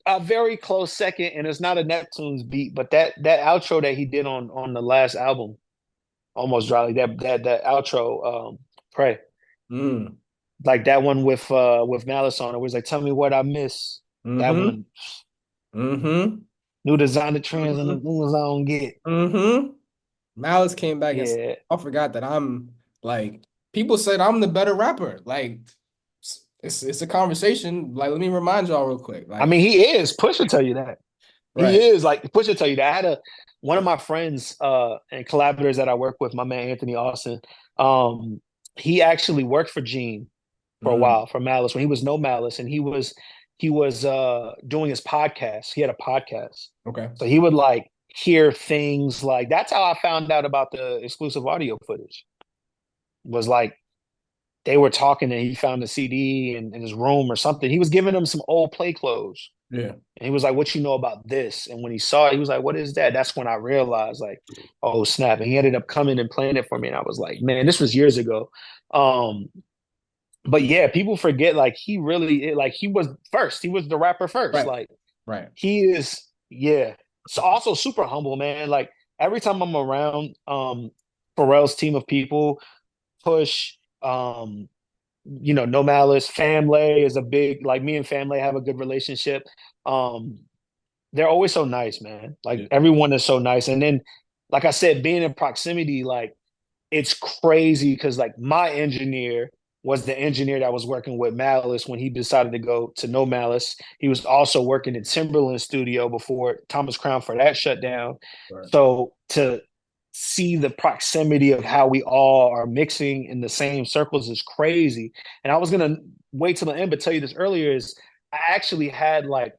a very close second, and it's not a Neptunes beat, but that outro that he did on the last album, almost dry like that outro, pray. Mm. Like that one with Malice on it was like, tell me what I miss. That Mm-hmm. one, Mm-hmm. new designer trends and the Mm-hmm. things I don't get. Mm-hmm. Malice came back and Yeah. I forgot that I'm like people said I'm the better rapper. Like it's a conversation. Like let me remind y'all real quick. I Like mean, he is. Pusha tell you that. He right. is like Pusha tell you that. I had one of my friends and collaborators that I work with, my man Anthony Austin. Um, he actually worked for Gene for a Mm, while for Malice when he was no Malice, and he was doing his podcast. He had a podcast, okay. so he would like hear things like that's how I found out about the exclusive audio footage. Was like they were talking and he found a CD in his room or something. He was giving them some old play clothes. Yeah. And he was like, "What you know about this?" And when he saw it, he was like, "What is that?" That's when I realized, like, oh snap! And he ended up coming and playing it for me, and I was like, "Man, this was years ago." Um, but yeah, people forget like he really like he was first. He was the rapper first. Right. Like Right. he is, yeah. So also super humble, man. Like every time I'm around Pharrell's team of people, Push, No Malice, Family is a big like me and Family have a good relationship. Um, they're always so nice, man. Like Yeah. everyone is so nice. And then, like I said, being in proximity, like it's crazy because like my engineer was the engineer that was working with Malice when he decided to go to No Malice. He was also working in Timberland studio before Thomas Crown for that shutdown. Right. So to see the proximity of how we all are mixing in the same circles is crazy. And I was gonna wait till the end, but tell you this earlier is I actually had like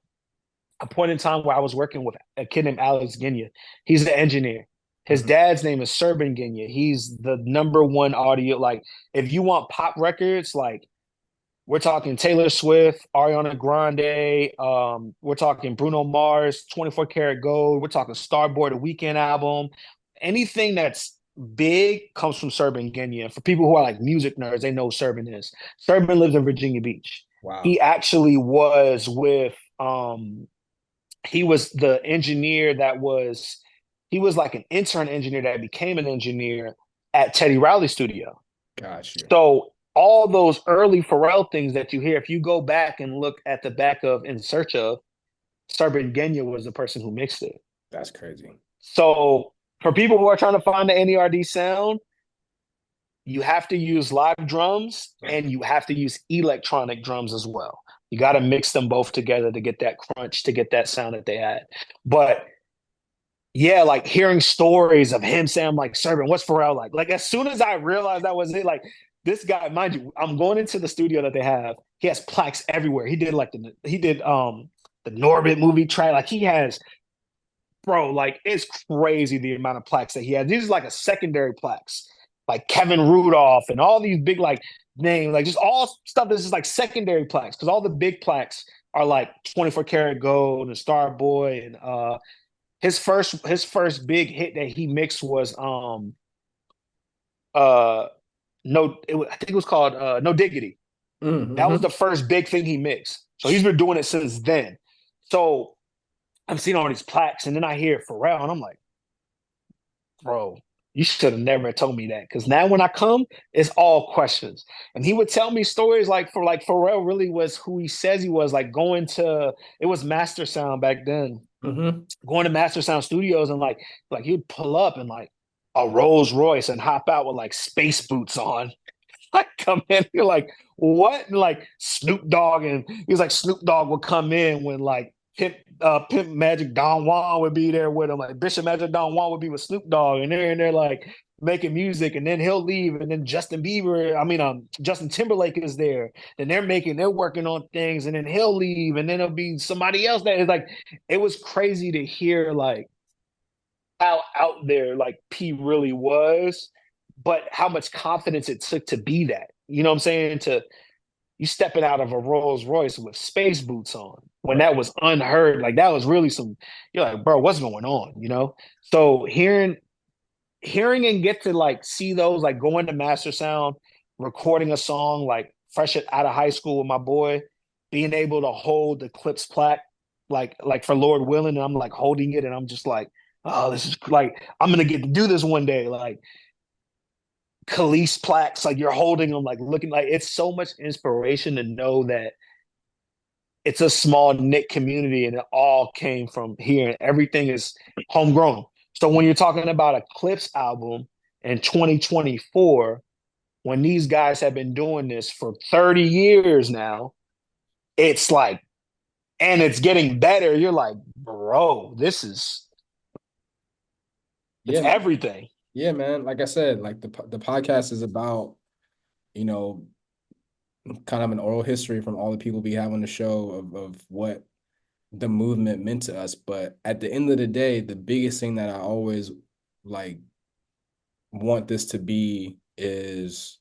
a point in time where I was working with a kid named Alex Ginya. He's the engineer. His Mhm. dad's name is Serban Ginya. He's the number one audio. Like, if you want pop records, like We're talking Taylor Swift, Ariana Grande. We're talking Bruno Mars, 24 Karat Gold. We're talking Starboy, the Weekend album. Anything that's big comes from Serban Genya. For people who are like music nerds, they know who Serban is. Serban lives in Virginia Beach. Wow. He actually was with he was the engineer he was like an intern engineer that became an engineer at Teddy Riley's studio. Got you. So all those early Pharrell things that you hear, if you go back and look at the back of In Search of, Serban Genya was the person who mixed it. That's crazy. So for people who are trying to find the NERD sound, you have to use live drums and you have to use electronic drums as well. You got to mix them both together to get that crunch, to get that sound that they had. But yeah, like hearing stories of him saying, I'm like, Serban, what's Pharrell like? Like, as soon as I realized that was it, like, this guy, mind you, I'm going into the studio that they have. He has plaques everywhere. He did the Norbit movie track. Like, he has, bro, like, it's crazy the amount of plaques that he has. These are like a secondary plaques, like Kevin Rudolph and all these big like names, like just all stuff that's just like secondary plaques, because all the big plaques are like 24 karat gold and Starboy and his first big hit that he mixed was uh I think it was called No Diggity. That was Mm-hmm. the first big thing he mixed. So he's been doing it since then. So I'm seeing all these plaques, and then I hear Pharrell, and I'm like, bro, you should have never told me that. Because now when I come, it's all questions. And he would tell me stories like Pharrell really was who he says he was, like going to it was Master Sound back then, Mm-hmm. going to Master Sound Studios and like he'd pull up and like a Rolls Royce and hop out with like space boots on. Like come in, you're like, what? And like Snoop Dogg, and he was like Snoop Dogg would come in when like Pimp Magic Don Juan would be there with him. Like Bishop Magic Don Juan would be with Snoop Dogg, and they're like making music, and then he'll leave, and then Justin Timberlake is there, and they're working on things, and then he'll leave, and then it'll be somebody else that is like, it was crazy to hear like how out there like P really was, but how much confidence it took to be that. You know what I'm saying? To you stepping out of a Rolls Royce with space boots on when Right. that was unheard. Like that was really some. You're like, bro, what's going on? You know. So hearing and get to like see those, like going to Master Sound, recording a song like fresh out of high school with my boy, being able to hold the Clips plaque like for Lord willing, and I'm like holding it, and I'm just like, oh, this is like I'm gonna get to do this one day. Like Khalees plaques, like you're holding them, like looking like it's so much inspiration to know that it's a small knit community and it all came from here and everything is homegrown. So when you're talking about a Clips album in 2024, when these guys have been doing this for 30 years now, it's like, and it's getting better. You're like, bro, it's Yeah, man. everything. Yeah, man. Like I said, like the podcast is about, you know, kind of an oral history from all the people we have on the show of what the movement meant to us. But at the end of the day, the biggest thing that I always like want this to be is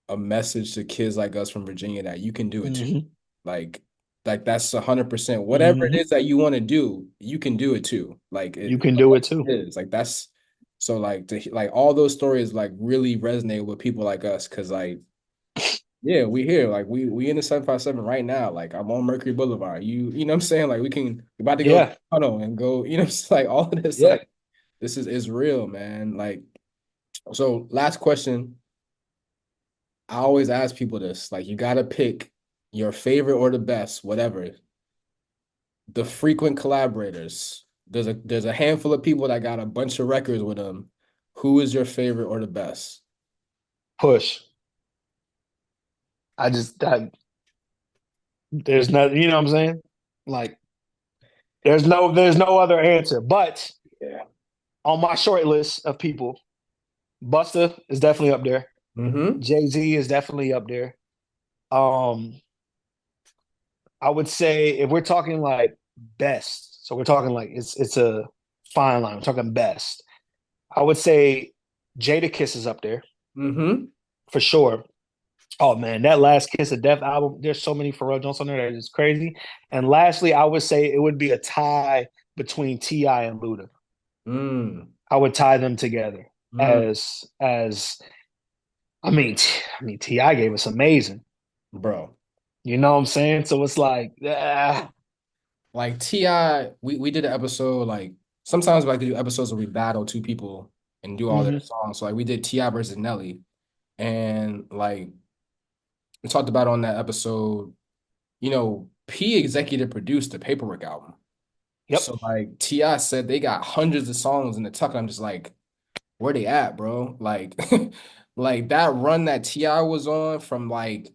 a message to kids like us from Virginia that you can do it too. Mm-hmm. Like, like that's 100%. Whatever it Mm-hmm. is that you want to do, you can do it too. Like You it can do it too. is. Like that's so like to like all those stories like really resonate with people like us because like yeah, we here. Like we in the 757 right now. Like I'm on Mercury Boulevard. You know what I'm saying? Like we about to go to Yeah. tunnel and go, you know, it's like all of this, Yeah. like this is real, man. Like, so last question. I always ask people this. Like, you gotta pick your favorite or the best, whatever. The frequent collaborators. There's a handful of people that got a bunch of records with them. Who is your favorite or the best? Push. There's nothing, you know what I'm saying? Like there's no other answer. But Yeah. on my short list of people, Busta is definitely up there. Mm-hmm. Jay-Z is definitely up there. Um, I would say if we're talking like best, so we're talking like it's a fine line. We're talking best. I would say Jadakiss is up there Mm-hmm. for sure. Oh man, that last Kiss of Death album, there's so many Pharrell Jones on there that is crazy. And lastly, I would say it would be a tie between T.I. and Luda. Mm, I would tie them together mm, as I mean T.I. gave us amazing. bro. You know what I'm saying? So it's like, Like T.I., we did an episode like sometimes we like to do episodes where we battle two people and do all their mhm. songs. So like we did T.I. versus Nelly. And like we talked about on that episode, P executive produced the Paperwork album. Yep. So like T.I. said they got hundreds of songs in the tuck. And I'm just like, where they at, bro? Like like that run that T.I. was on from like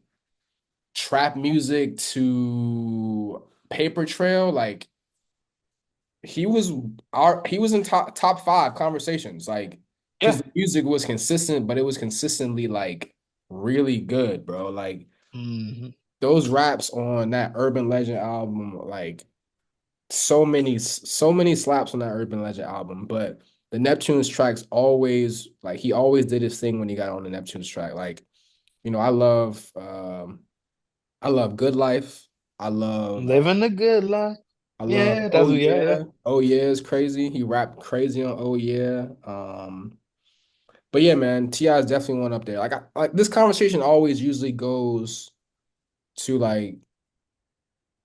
trap music to Paper Trail, like he was he was in top five conversations, like because Yeah. the music was consistent, but it was consistently like really good, bro. Like Mhm. those raps on that Urban Legend album, like so many slaps on that Urban Legend album. But the Neptunes tracks always like he always did his thing when he got on the Neptunes track. Like, I love Good Life. I love Living the good life. I love Yeah, Oh that's what, yeah, yeah. Yeah. Oh Yeah is crazy. He rapped crazy on Oh Yeah. But yeah, man, T.I. is definitely one up there. Like this conversation always usually goes to like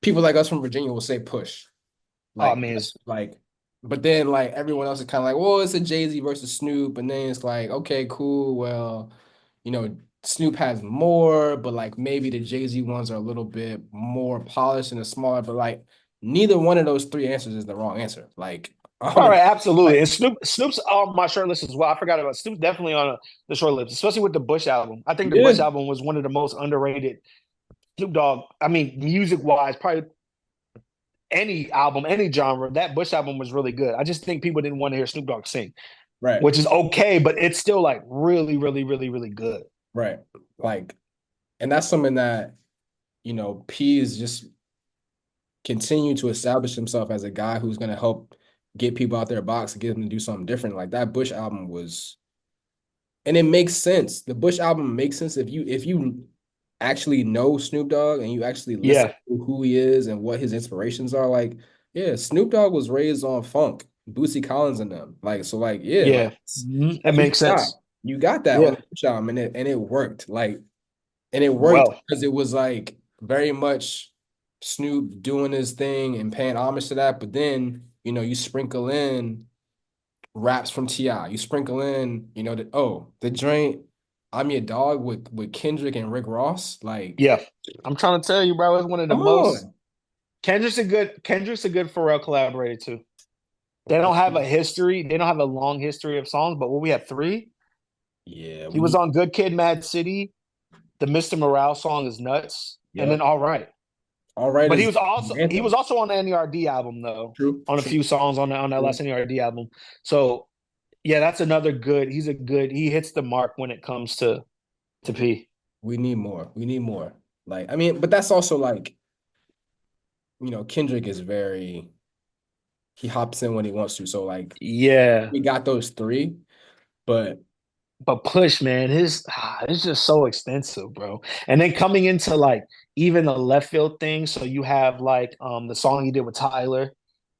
people like us from Virginia will say push. Oh Like man, like but then like everyone else is kind of like, well, it's a Jay-Z versus Snoop, and then it's like, okay, cool. Well, Snoop has more, but like maybe the Jay-Z ones are a little bit more polished and smaller, but like neither one of those three answers is the wrong answer. Like all right, honestly, absolutely. like And Snoop's on my short list as well. I forgot about Snoop's definitely on the short list, especially with the Bush album. I think the Bush yeah, album was one of the most underrated Snoop Dogg. I mean, music wise, probably any album, any genre. That Bush album was really good. I just think people didn't want to hear Snoop Dogg sing, right, which is okay, but it's still like really, really, really, really good. right. Like, and that's something that, P is just continue to establish himself as a guy who's gonna help get people out their box and get them to do something different. Like that Bush album was, and it makes sense. The Bush album makes sense if you actually know Snoop Dogg and you actually listen Yeah, to who he is and what his inspirations are. Like, yeah, Snoop Dogg was raised on funk, Bootsy Collins and them. Like, so like, yeah, like yeah, it that's what makes you got. sense. You got that on Yeah, the Bush album, and it worked. Like, and it worked well, because it was like very much Snoop doing his thing and paying homage to that. But then, you sprinkle in raps from T.I. You sprinkle in, the joint I'm Your Dog with Kendrick and Rick Ross. Like, yeah. I'm trying to tell you, bro. It's one of the come most. on. Kendrick's a good Pharrell collaborator too. They don't have a history. They don't have a long history of songs, but what we have three. Yeah, He we was need on Good Kid, Mad City. The Mr. Morale song is nuts, and then yep. All Right. All right But is he was anthem. also on the NERD album though, True, on a true, few songs on that true. last NERD album. So yeah, that's another good. He hits the mark when it comes to P. We need more. We need more. Like, I mean, but that's also like, Kendrick is very he hops in when he wants to. So like Yeah, we got those three, but but Push, man, it's just so extensive, bro. And then coming into like even the left field thing, so you have like the song he did with Tyler,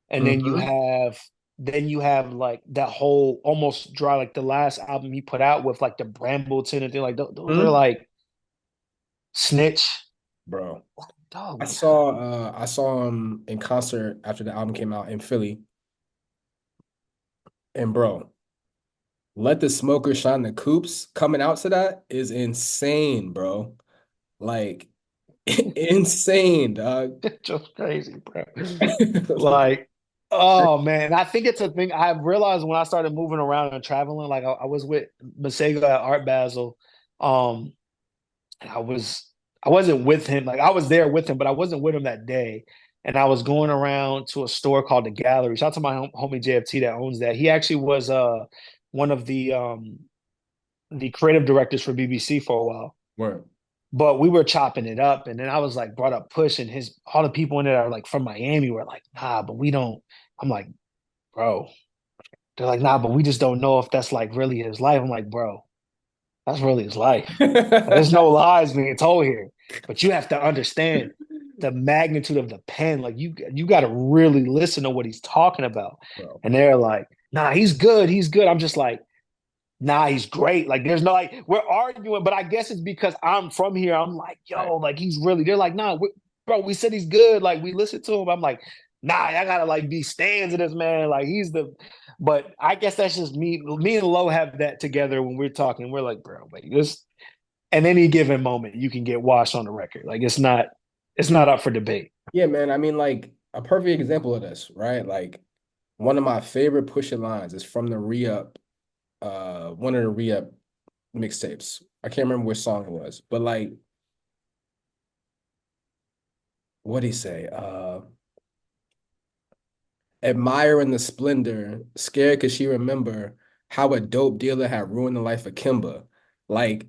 and mhm. then you have like that whole almost dry like the last album he put out with like the Brambleton and thing like those are Mhm. like Snitch. Bro. Dog, I saw him in concert after the album came out in Philly. And bro, Let the Smoker Shine the Coops coming out to that is insane, bro. Like insane, dog. just crazy, bro. Like, oh man, I think it's a thing. I realized when I started moving around and traveling, like I was with Masego at Art Basel. Um, and I wasn't with him. Like I was there with him, but I wasn't with him that day. And I was going around to a store called the Gallery. Shout out to my homie JFT that owns that. He actually was one of the creative directors for BBC for a while. Word. But we were chopping it up, and then I was like brought up Push, and his all the people in it are like from Miami were like, nah, but we don't. I'm like, bro. They're like, nah, but we just don't know if that's like really his life. I'm like, bro. That's really his life. There's no lies being told here, but you have to understand the magnitude of the pen. Like you got to really listen to what he's talking about. Bro. And they're like, "Nah, he's good. He's good." I'm just like, "Nah, he's great." Like there's no like we're arguing, but I guess it's because I'm from here. I'm like, Right. "Yo, like he's really." They're like, "Nah, bro, we said he's good." Like we listened to him. I'm like, "Nah, I gotta like be stands in this man. Like he's the." But I guess that's just me. Me and Lowe have that together when we're talking. We're like, "Bro, wait, this." At any given moment, you can get washed on the record. Like it's not up for debate. Yeah, man. I mean, like a perfect example of this, right? Like one of my favorite pushing lines is from the re-up, one of the re-up mixtapes. I can't remember which song it was, but like what'd he say? Admiring the splendor, scared because she remember how a dope dealer had ruined the life of Kimba. Like,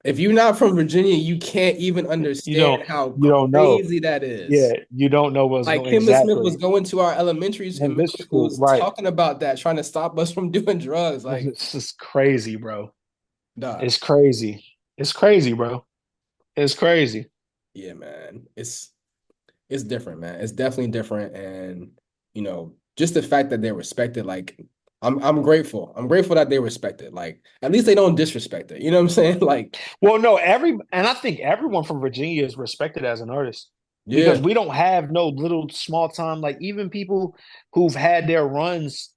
if you're not from Virginia, you can't even You understand don't how you don't know. crazy that Yeah, is. you don't know what's Like going Kimba Smith was exactly. going to our elementary and And middle this school, schools right? talking about that, trying to stop us from doing drugs. Like, It's just crazy, bro. nah, It's crazy. It's crazy, bro. It's crazy. yeah, man. It's different, man. It's definitely different. And, just the fact that they're respected, like I'm grateful. I'm grateful that they respect it. Like at least they don't disrespect it. You know what I'm saying? Like, Well, no, and I think everyone from Virginia is respected as an artist yeah, because we don't have no little small time. Like even people who've had their runs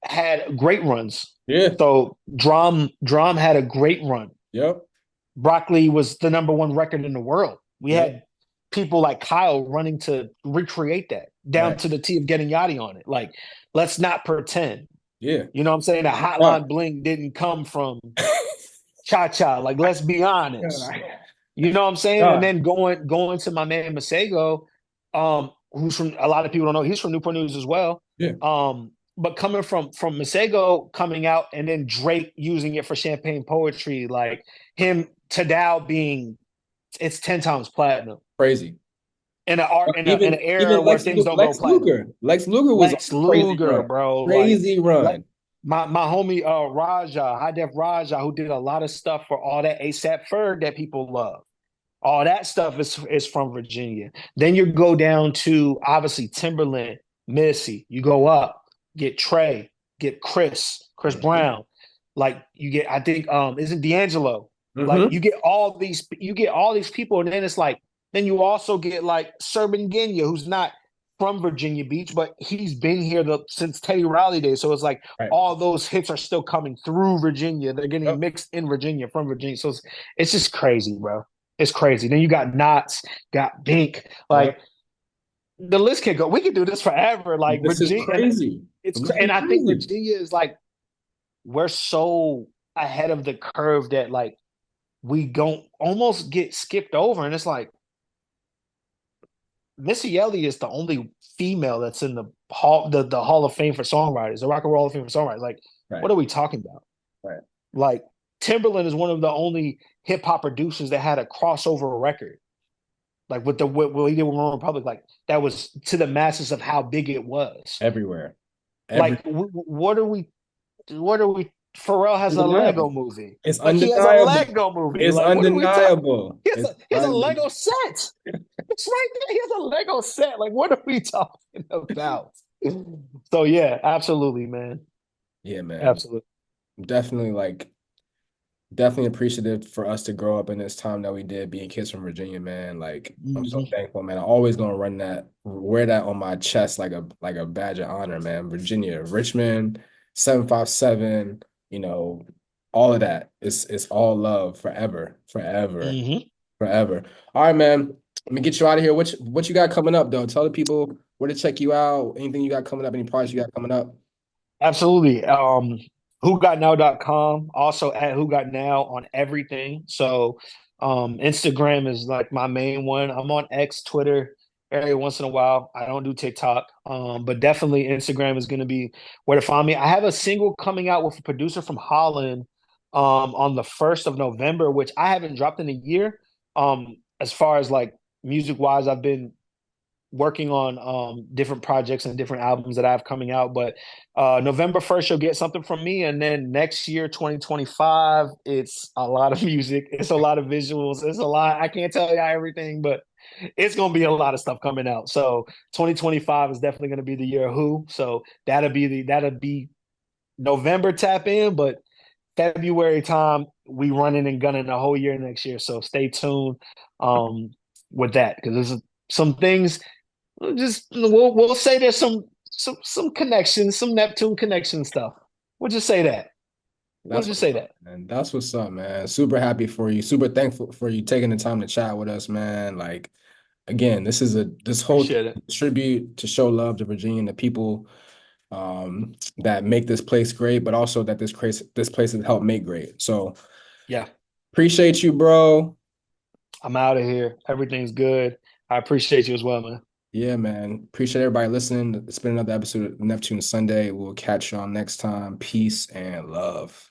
had great runs. yeah, So Drum had a great run. yep, Broccoli was the number one record in the world. We yep, had people like Kyle running to recreate that down right. to the T of getting Yachty on it. Like, let's not pretend. Yeah. You know what I'm saying? A Yeah. hotline bling didn't come from Cha Cha. Like, let's be honest. Yeah. You know what I'm saying? And Yeah. then going to my man Masego, who's from a lot of people don't know, he's from Newport News as well. Yeah. But coming from Masego coming out and then Drake using it for champagne poetry, like him Tadao being it's 10 times platinum Crazy. in an art in an era Even where things don't go Lex platinum. Luger. Lex Luger was on Lex a crazy Luger, run. bro, like Crazy let run. my homie Raja, High Def Raja, who did a lot of stuff for all that ASAP Ferg that people love. All that stuff is from Virginia. Then you go down to obviously Timberland, Missy. You go up, get Trey, get Chris Mhm. Brown. Like you get, I think, isn't D'Angelo? Like Mhm. you get all these people, and then it's like, then you also get like Serban Genya, who's not from Virginia Beach, but he's been here since Teddy Riley days. So it's like Right. all those hits are still coming through Virginia. They're getting Yep. mixed in Virginia from Virginia. So it's just crazy, bro. It's crazy. Then you got Knots, got Bink. Yep. Like the list can go. We can do this forever. Like This is Virginia, and crazy. This is I think crazy. Virginia is like we're so ahead of the curve that like we don't almost get skipped over, and it's like Missy Elliott is the only female that's in the Hall of Fame for songwriters, the Rock and Roll Hall of Fame for songwriters. Like, Right. what are we talking about? Right. Like Timberland is one of the only hip hop producers that had a crossover record. Like with what he did with One Republic, like that was to the masses of how big it was. Everywhere. Every Like, what are we? What are we? Pharrell has a Lego undeniable. movie. It's Like he has a undeniable. Lego movie. It's Like what are we talking? undeniable. It's He has a undeniable. Lego set. It's right there. He has a Lego set. Like what are we talking about? So yeah, absolutely, man. Yeah, man. Absolutely. Definitely definitely appreciative for us to grow up in this time that we did being kids from Virginia, man. Like I'm so Mm-hmm. thankful, man. I'm always gonna wear that on my chest like a badge of honor, man. Virginia, Richmond, 757, all of that. It's all love forever, forever, Mm-hmm. forever. All right, man. Let me get you out of here. What you got coming up, though? Tell the people where to check you out. Anything you got coming up, any projects you got coming up. Absolutely. WhoGotNow.com, also at Who Got Now on everything. So Instagram is like my main one. I'm on X, Twitter every once in a while. I don't do TikTok. But definitely Instagram is gonna be where to find me. I have a single coming out with a producer from Holland on the 1st of November, which I haven't dropped in a year. As far as like music wise, I've been working on different projects and different albums that I have coming out. But November 1st, you'll get something from me. And then next year, 2025, it's a lot of music. It's a lot of visuals. It's a lot. I can't tell you everything, but it's going to be a lot of stuff coming out. So 2025 is definitely going to be the year of Who. So that'll be November tap in, but February time, we running and gunning the whole year next year. So stay tuned um, with that because there's some things. Just we'll say there's some connections, some Neptune connection stuff. We'll just say that. We'll That's just what's say up, that. man. That's what's up, man. Super happy for you. Super thankful for you taking the time to chat with us, man. Like, again, this whole thing Appreciate it. tribute to show love to Virginia and the people that make this place great, but also that this place has helped make great. So Yeah, appreciate you, bro. I'm out of here. Everything's good. I appreciate you as well, man. Yeah, man. Appreciate everybody listening. It's been another episode of Neptune Sunday. We'll catch y'all next time. Peace and love.